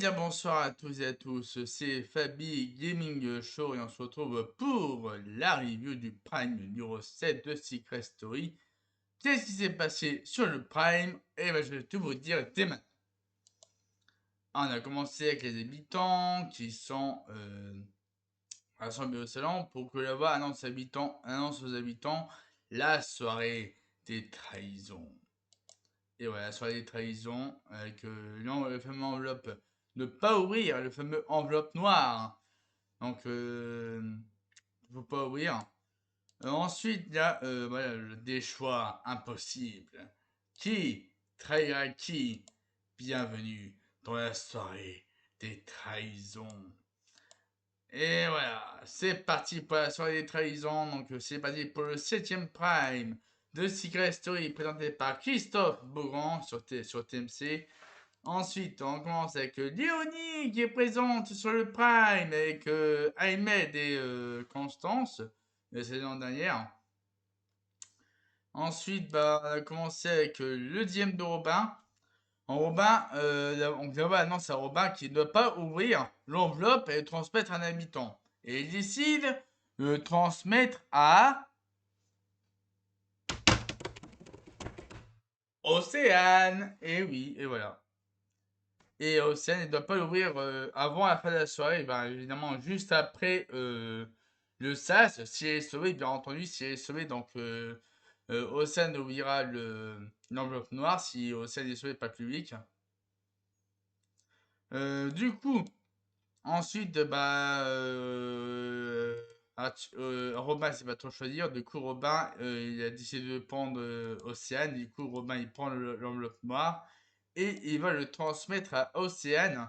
bien bonsoir à tous et à tous, c'est Fabi Gaming Show et on se retrouve pour la review du Prime numéro 7 de Secret Story. Qu'est-ce qui s'est passé sur le Prime? Et ben, je vais tout vous dire dès maintenant. On a commencé avec les habitants qui sont rassemblés au salon pour que la voix annonce aux habitants la soirée des trahisons. Et voilà, soirée des trahisons avec le fameux enveloppe. Ne pas ouvrir le fameux enveloppe noire. Donc, faut pas ouvrir. Ensuite, il y a voilà, des choix impossibles. Qui trahira qui? Bienvenue dans la soirée des trahisons. Et voilà, c'est parti pour la soirée des trahisons. Donc, c'est parti pour le 7ème Prime de Secret Story présenté par Christophe Beaugrand sur TMC. Ensuite, on commence avec Léonie qui est présente sur le Prime avec Ahmed et Constance la saison dernière. Ensuite, on a commencé avec le DM de Robin. Robin, on annonce à Robin qu'il ne doit pas ouvrir l'enveloppe et transmettre à un habitant. Et il décide de transmettre à Océane. Et oui, et voilà. Et Océane ne doit pas l'ouvrir avant la fin de la soirée, ben, évidemment juste après le SAS, si elle est sauvée, bien entendu, si elle est sauvée, donc Océane ouvrira l'enveloppe noire si Océane est sauvée, pas le public. Du coup, ensuite, Robin sait pas trop choisir, du coup Robin il a décidé de prendre Océane, du coup Robin il prend l'enveloppe noire et il va le transmettre à Océane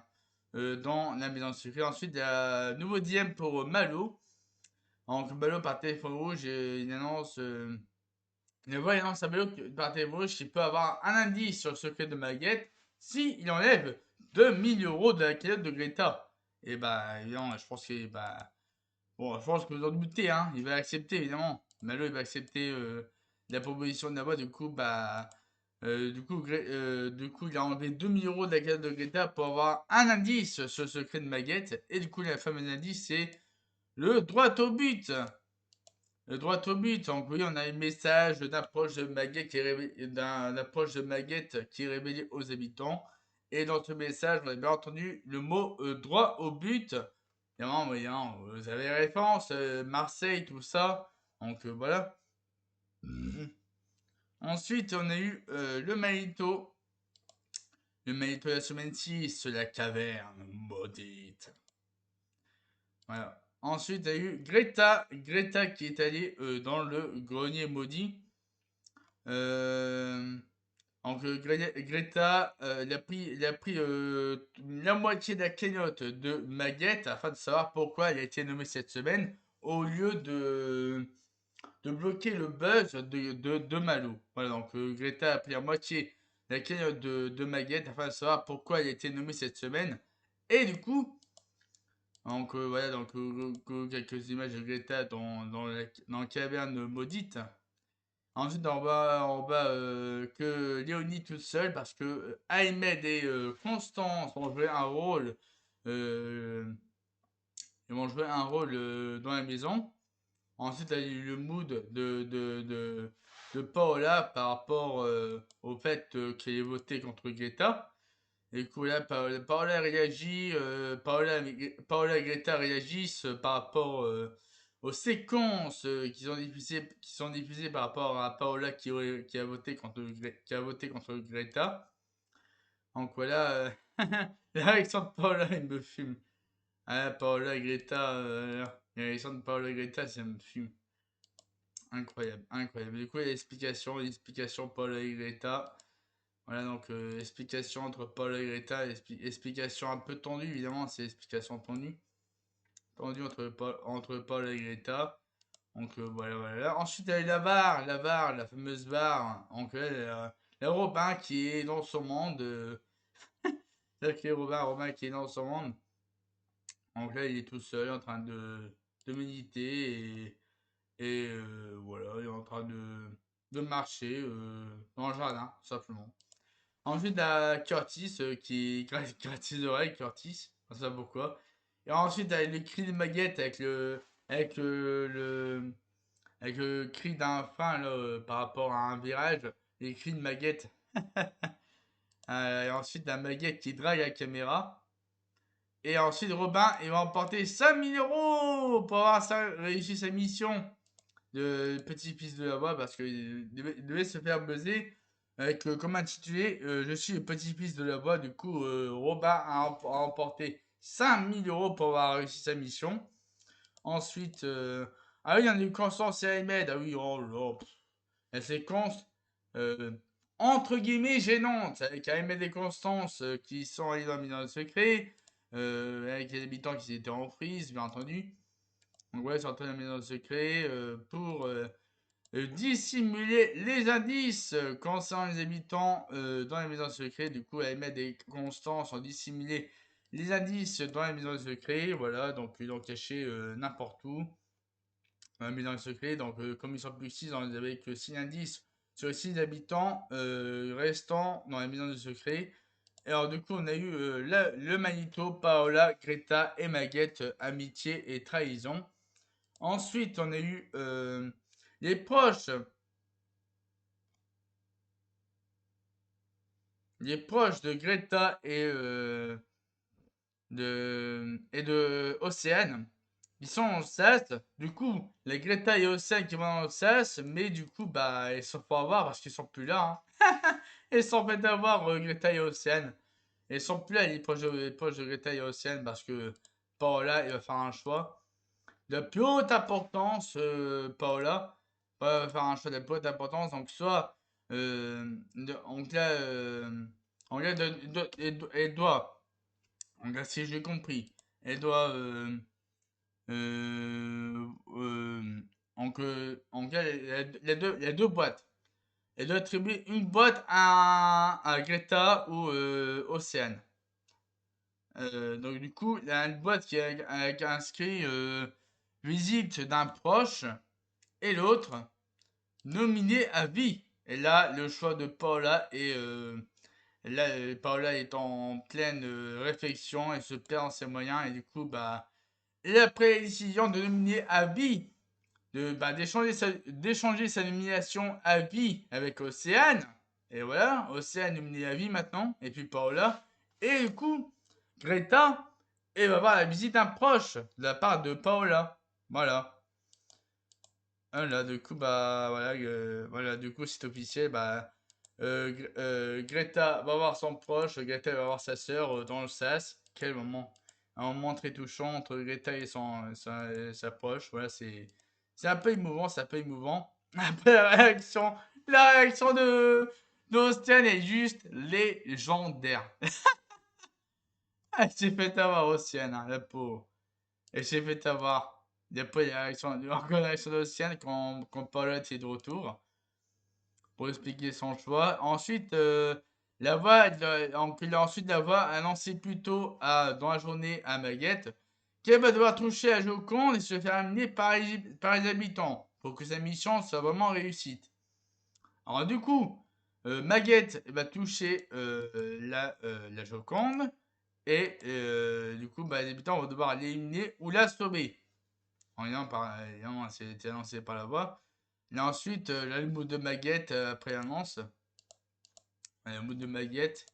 dans la maison secrète. Ensuite, il y a un nouveau DM pour Malo. Donc, Malo par téléphone rouge, il annonce. Il annonce à Malo par téléphone rouge qu'il peut avoir un indice sur le secret de Maguette si il enlève 2000 euros de la cagnotte de Greta. Et bah, évidemment, je pense que. Bon, je pense que vous en doutez, hein. Il va accepter, évidemment. Malo, il va accepter la proposition de la boîte. Du coup, il a enlevé 2000 euros de la carte de Greta pour avoir un indice sur le secret de Maguette. Et du coup, la fameux indice, c'est le droit au but. Le droit au but. Donc, oui, on a un message d'approche de Maguette qui est révélé aux habitants. Et dans ce message, on a bien entendu le mot droit au but. Évidemment, vous avez les références, Marseille, tout ça. Donc, voilà. Ensuite, on a eu le Manito. Le Manito de la semaine 6, la caverne maudite. Voilà. Ensuite, il y a eu Greta. Greta qui est allée dans le grenier maudit. Donc, Greta, il a pris la moitié de la cagnotte de Maguette afin de savoir pourquoi elle a été nommée cette semaine au lieu de bloquer le buzz de Malo. Voilà, donc Greta a pris la moitié de la cagnotte de Maguette afin de savoir pourquoi elle a été nommée cette semaine. Et du coup, donc voilà, donc quelques images de Greta dans la caverne maudite. Ensuite, on va que Léonie toute seule parce que Ahmed et Constance vont jouer un rôle. euh, Ils vont jouer un rôle dans la maison. Ensuite, il y a eu le mood de Paola par rapport au fait qu'elle ait voté contre Greta. Et du coup, là, Paola réagit, Paola et Greta réagissent par rapport aux séquences qui sont diffusées par rapport à Paola qui a voté contre Greta. Donc voilà, la réaction de Paola, il me fume. Ah, Paola et Greta, la réaction de Paola et Greta, ça me fume. Incroyable, incroyable. Du coup, il y a l'explication Paola et Greta. Voilà, donc explication entre Paul et Greta, explication un peu tendue, évidemment, c'est explication tendue entre Paul et Greta. Donc voilà, voilà. Ensuite, il y a eu la fameuse VAR. Donc là, Robin qui est dans son monde. C'est Robin qui est dans son monde. Donc là, il est tout seul en train de méditer et voilà, il est en train de marcher dans le jardin, tout simplement. Ensuite, à Curtis, qui gratis d'oreille, Curtis. On sait pas pourquoi. Et ensuite, avec le cri de Maguette, avec avec le cri d'un frein là, par rapport à un virage. Les cris de Maguette. Et ensuite, la Maguette qui drague la caméra. Et ensuite, Robin, il va emporter 5000 € pour avoir réussi sa mission de petit-fils de la voix parce qu'il devait se faire buzzer avec comme intitulé je suis le petit-fils de la voix. Du coup, Robin a emporté 5000 € pour avoir réussi sa mission. Ensuite, ah oui, il y en a eu Constance et Ahmed. Ah oui, oh là, la séquence euh, entre guillemets gênante avec Ahmed et Constance qui sont allés dans le secret, avec les habitants qui étaient en frise, bien entendu. Donc ouais, sortir de la maison secret pour dissimuler les indices concernant les habitants dans les maisons secrètes. Du coup, Ahmed et Constance ont dissimulé les indices dans les maisons secrètes. Voilà, donc ils l'ont caché n'importe où dans les maisons secrètes. Donc, comme ils sont plus 6, on avait que 6 indices sur les 6 habitants restants dans les maisons de secret. Et alors, du coup, on a eu le Manito, Paola, Greta et Maguette, amitié et trahison. Ensuite, on a eu les proches. Les proches de Greta et de Océane. Ils sont en SAS. Du coup, les Greta et Océane qui vont en SAS, mais du coup, bah, ils sont pas à voir parce qu'ils sont plus là. Hein. Ils sont fait avoir Greta et Océane. Ils sont plus là, les proches de Greta et Océane, parce que Paola, il va faire un choix de plus haute importance, Paola. Va faire un choix de plus haute importance. Donc, soit, donc là, elle doit, donc là, si j'ai compris, elle doit, euh, euh, donc là, il y a deux boîtes. Elle doit attribuer une boîte à Greta ou Océane. Donc du coup, il y a une boîte qui a inscrit visite d'un proche et l'autre nominé à vie. Et là, le choix de Paula Paula est en pleine réflexion et se perd dans ses moyens et du coup, bah, elle a pris la décision de nominer à vie, d'échanger sa nomination à vie avec Océane. Et voilà, Océane nominée à vie maintenant, et puis Paola. Et du coup, Greta, elle va voir la visite d'un proche de la part de Paola. Voilà. Voilà, du coup, bah, voilà, du coup, c'est officiel, bah, Greta va voir son proche, Greta va voir sa sœur dans le sas. Quel moment. Un moment très touchant entre Greta et sa proche. Voilà, c'est un peu émouvant, c'est un peu émouvant. Après, la réaction d'Ostian est juste légendaire. Elle s'est fait avoir, Ostian, hein, la pauvre. Elle s'est fait avoir. Il n'y a pas encore la réaction d'Ostian quand Paulette est de retour pour expliquer son choix. Ensuite, ensuite la voix a annoncé plus tôt dans la journée à Maguette qu'elle va devoir toucher à Joconde et se faire amener par les habitants pour que sa mission soit vraiment réussite. Alors du coup, Maguette va toucher la Joconde et du coup, bah, les habitants vont devoir l'éliminer ou la sauver. Évidemment, c'est annoncé par la voix. Et ensuite, la mot de Maguette après l'annonce. Le mot de Maguette.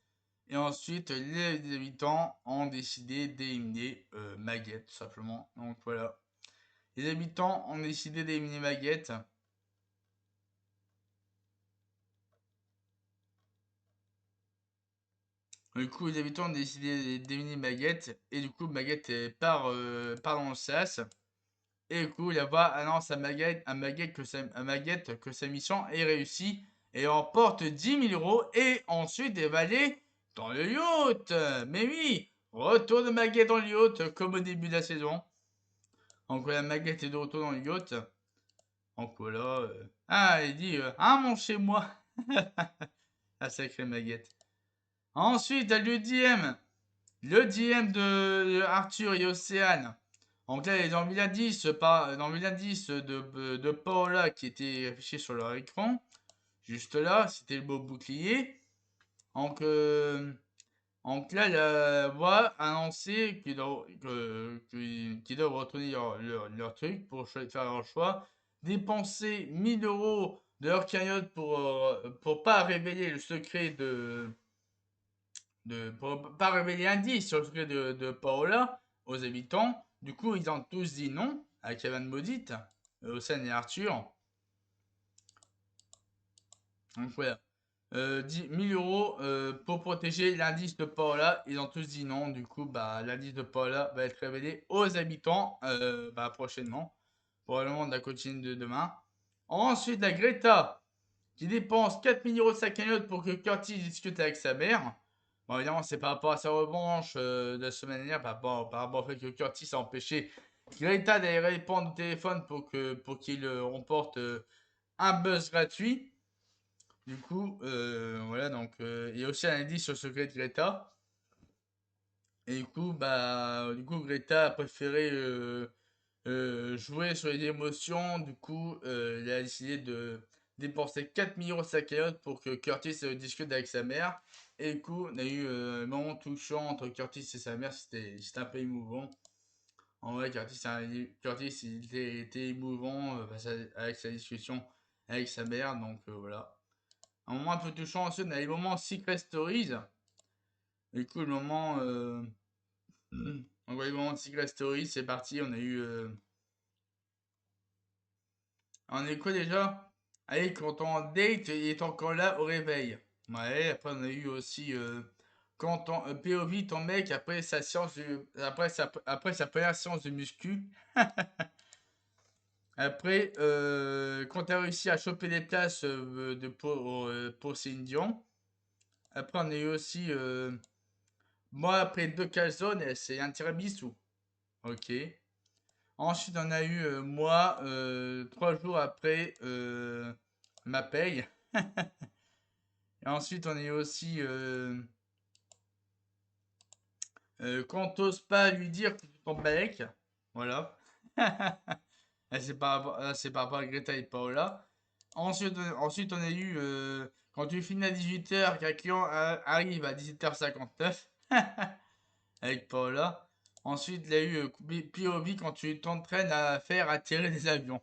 Et ensuite, les habitants ont décidé d'éliminer Maguette, tout simplement. Donc voilà. Les habitants ont décidé d'éliminer Maguette. Du coup, les habitants ont décidé d'éliminer Maguette. Et du coup, Maguette part dans le sas. Et du coup, là-bas annonce à Maguette que sa mission est réussie et remporte 10 000 € et ensuite elle va aller dans le yacht. Mais oui, retour de Maguette dans le yacht comme au début de la saison. Donc la Maguette est de retour dans le yacht. Donc voilà. Ah, elle dit ah mon chez moi. La sacrée Maguette. Ensuite, le DM. Le DM de Arthur et Océane. Donc là, dans le indice, dans l'indice de Paola qui était affiché sur leur écran, juste là, c'était le beau bouclier. Donc, donc là, la voix a annoncé qu'ils doivent retourner leur truc pour faire leur choix, dépenser 1000 € de leur cagnotte pour pas révéler le secret pour pas révéler l'indice sur le secret de Paola aux habitants. Du coup, ils ont tous dit non à Kevin Maudite, Océane et Arthur. Donc voilà. 1000 € pour protéger l'indice de Paola. Ils ont tous dit non. Du coup, bah, l'indice de Paola va être révélé aux habitants prochainement. Probablement de la cantine de demain. Ensuite, la Greta qui dépense 4000 € de sa cagnotte pour que Curtis discute avec sa mère. Bon, évidemment, c'est par rapport à sa revanche de la semaine dernière, par rapport au fait que Curtis a empêché Greta d'aller répondre au téléphone pour qu'il remporte un buzz gratuit. Du coup, voilà, donc il y a aussi un indice sur le secret de Greta. Et du coup, Greta a préféré jouer sur les émotions. Du coup, il a décidé de dépenser 4000 € de sa cagnotte pour que Curtis discute avec sa mère. Et du coup, on a eu un moment touchant entre Curtis et sa mère. C'était un peu émouvant. En vrai, Curtis il était émouvant avec sa discussion avec sa mère. Donc voilà. Un moment un peu touchant ensuite, on a les moments Secret Stories. Du coup, le moment. On voit les moments de Secret Stories, c'est parti. On a eu. On est quoi déjà? Allez, quand on date, il est encore là au réveil. Ouais, après on a eu aussi. Quand ton POV, ton mec, après sa première séance de muscu. Après, quand t'as réussi à choper des places pour Céline Dion. Après, on a eu aussi. Moi, après deux calzones, c'est un tiramisu. Ok. Ensuite, on a eu moi, 3 jours après ma paye. Et ensuite, on a eu aussi quand t'oses pas lui dire que tu t'en balèques. Voilà. C'est par rapport à Greta et Paola. Ensuite, on a eu quand tu finis à 18 h, qu'un client arrive à 17 h 59 avec Paola. Ensuite, il y a eu POV quand tu t'entraînes à faire atterrir des avions.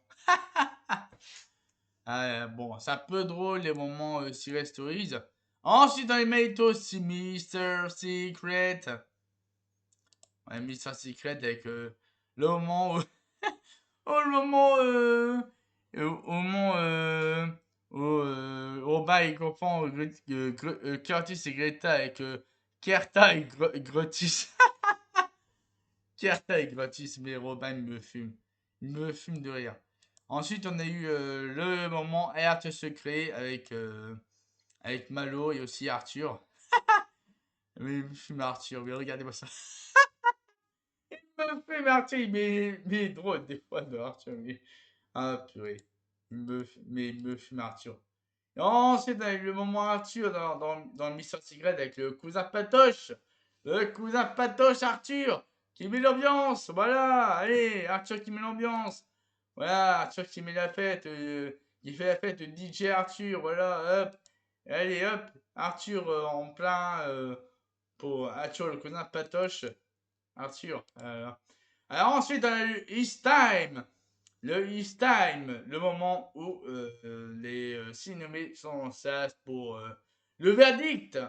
Bon, c'est un peu drôle les moments Secret Stories. Ensuite, on les met aussi Mr. Secret. Ouais, Mr. Secret avec le moment où. Oh, le moment. Au moment où bas il confond Curtis et Greta avec Kerta et Grotis. Kerta et Grotis, mais Robin il me fume. Il me fume de rire. Ensuite, on a eu le moment Alerte secret avec Malo et aussi Arthur. Mais il me fume Arthur, mais regardez-moi ça. Il me fume Arthur, mais il est drôle des fois de Arthur. Mais... Ah purée. Mais il me fume Arthur. Et ensuite, on a eu le moment Arthur dans le Mission Secret avec le cousin Patoche. Le cousin Patoche Arthur qui met l'ambiance. Voilà, allez, Arthur qui met l'ambiance. Voilà, Arthur qui met la fête. Qui fait la fête de DJ Arthur. Voilà, hop. Allez, hop. Arthur en plein pour Arthur, le cousin Patoche. Arthur. Alors ensuite, on a eu East Time. Le East Time, le moment où les 6 nommés sont en sas pour le verdict.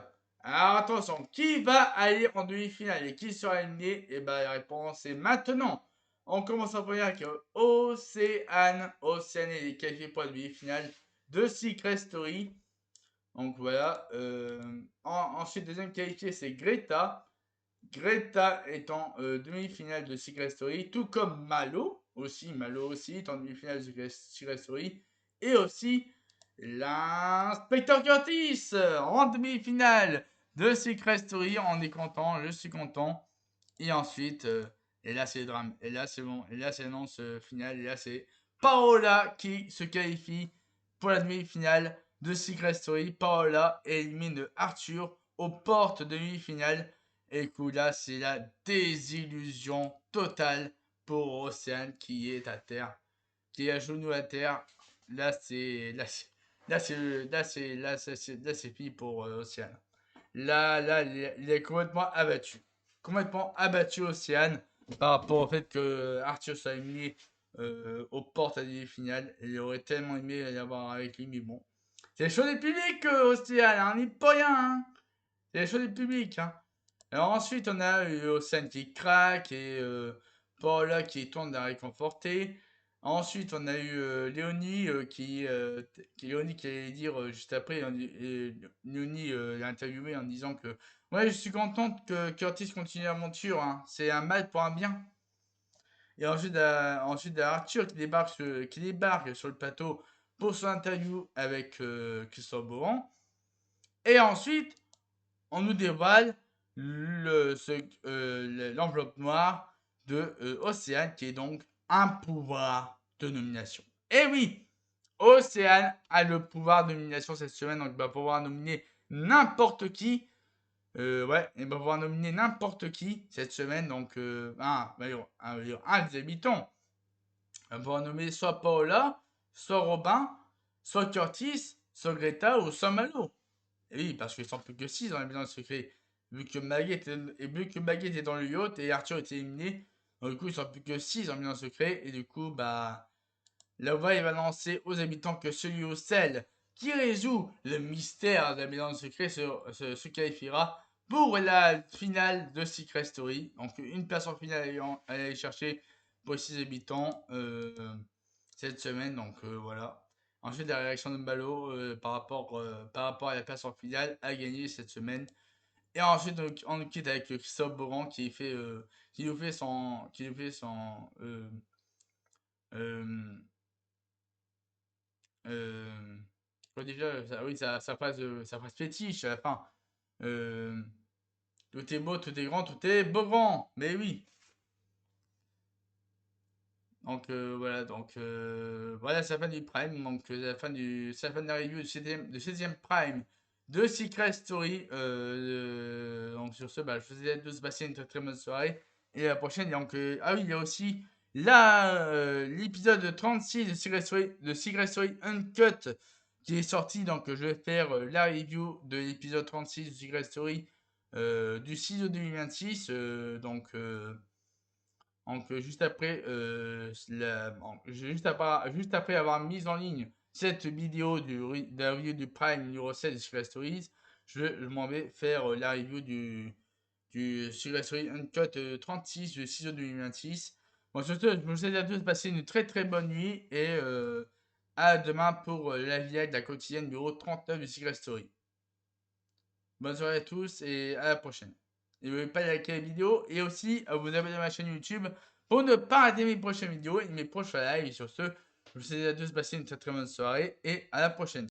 Alors attention, qui va aller en demi-finale et qui sera éliminé? Et bien la réponse est maintenant. On commence en première avec Océane. Océane est qualifiée pour la demi-finale de Secret Story. Donc voilà. Ensuite, deuxième qualifié, c'est Greta. Greta est en demi-finale de Secret Story, tout comme Malo aussi. Malo aussi est en demi-finale de Secret Story. Et aussi l'inspecteur Curtis en demi-finale de Secret Story. On est content, je suis content. Et ensuite, et là c'est le drame. Et là c'est bon. Et là c'est l'annonce finale. Et là c'est Paola qui se qualifie pour la demi-finale de Secret Story. Paola élimine Arthur aux portes de demi-finale. Et coup là c'est la désillusion totale pour Océane qui est à terre, qui est à genoux à terre. Là c'est fini pour Océane. Là, il est complètement abattu. Complètement abattu, Océane, par rapport au fait que Arthur soit éliminé aux portes à demi-finale. Il aurait tellement aimé y avoir avec lui, mais bon. C'est le choix du public, Océane, hein, on n'y peut rien, hein. C'est le choix du public, hein. Alors ensuite, on a Océane qui craque et Paula qui tente de la réconforter. Ensuite, on a eu Léonie Léonie qui allait dire juste après, Léonie l'a interviewé en disant que ouais, je suis contente que Curtis continue l'aventure, hein. C'est un mal pour un bien. Et ensuite, Arthur qui débarque sur le plateau pour son interview avec Christophe Beaugrand. Et ensuite, on nous dévoile l'enveloppe noire de Océane, qui est donc un pouvoir de nomination. Et oui, Océane a le pouvoir de nomination cette semaine, donc il va pouvoir nominer n'importe qui. Ouais, il va pouvoir nominer n'importe qui cette semaine, donc un des habitants. Il va pouvoir nommer soit Paola, soit Robin, soit Curtis, soit Greta ou soit Malo. Et oui, parce qu'ils sont plus que 6 dans les bilans secret. Vu que Baguette est dans le yacht et Arthur était éliminé, donc du coup, ils sont plus que 6 en bilan secret. Et du coup, bah, la voix il va lancer aux habitants que celui ou celle qui résout le mystère de la maison secret se qualifiera pour la finale de Secret Story. Donc, une place en finale à aller chercher pour les 6 habitants cette semaine. Donc, voilà. Ensuite, la réaction de Malo par rapport à la place en finale à gagner cette semaine. Et ensuite, on quitte avec Christophe Beaugrand qui nous fait euh, quoi déjà, oui, sa phrase fétiche à la fin. Euh, tout est beau, tout est grand, tout est Beaugrand. Mais oui. Donc voilà, c'est la fin du Prime. Donc c'est la fin de la review de 16e Prime de Secret Story. Donc sur ce, bah, je vous souhaite de se passer une très très bonne soirée. Et à la prochaine. Donc, ah oui, il y a aussi l'épisode 36 de Secret Story Uncut qui est sorti. Donc je vais faire la review de l'épisode 36 de Secret Story du 6 août 2026. Donc juste après avoir mis en ligne cette vidéo de la review du Prime numéro 7 de Secret Stories, je m'en vais faire la review du Secret Story Uncut 36 du 6 août 2026. Bon, sur ce, je vous souhaite à tous de passer une très très bonne nuit et à demain pour la vie de la quotidienne numéro 39 du Secret Story. Bonne soirée à tous et à la prochaine. N'oubliez pas de liker la vidéo et aussi à vous abonner à ma chaîne YouTube pour ne pas rater mes prochaines vidéos et mes prochains lives. Et sur ce, je vous souhaite à tous de passer une très très bonne soirée et à la prochaine.